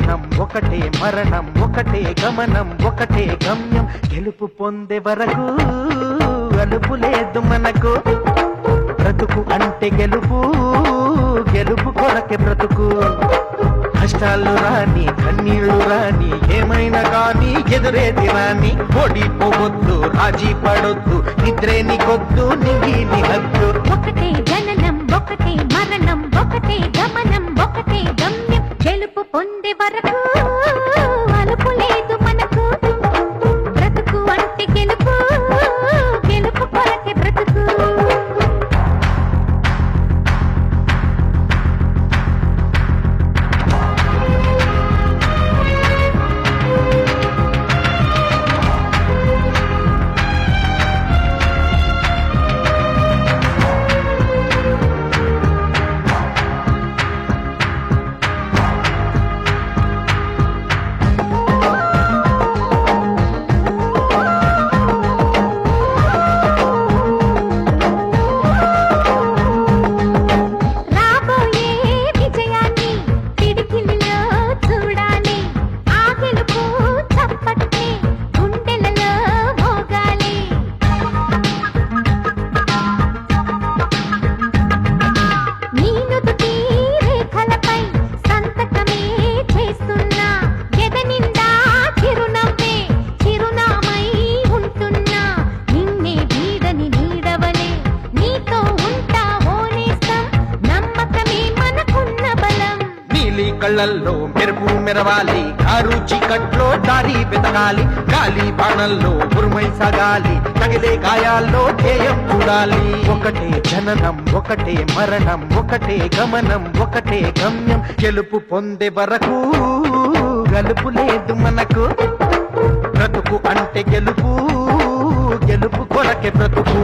జననం ఒకటే మరణం ఒకటే గమనం ఒకటే గమ్యం గెలుపు పొందే వరకు అలుపు లేదు మనకు బ్రతుకు అంటే గెలుపు గెలుపు కొరకే బ్రతుకు కష్టాలు రాని కన్నీళ్లు రాని ఏమైనా కానీ ఎదురేది రాని ఓడిపోవద్దు రాజీ పడొద్దు నిద్రే నీకొద్దు నింగి నిహద్దు ఒకటే జననం ఒకటే మరణం ఒకటే గమనం ఒకటే గమ్యం గెలుపు పొందే వరకు అలుపు లేదు మనకు బ్రతుకు అంటే గెలుపు గెలుపు కొరకే బ్రతుకు కళ్ళల్లో మెరుపు మెరవాలి కారు చీకట్లో దారి వెతకాలి గాలి బాణల్లో ఉరుమై సాగాలి తగిలే గాయాల్లో ధ్యేయం చూడాలి ఒకటే జననం ఒకటే మరణం ఒకటే గమనం ఒకటే గమ్యం గెలుపు పొందే వరకు గలుపు లేదు మనకు బ్రతుకు అంటే గెలుపు గెలుపు కొరకే బ్రతుకు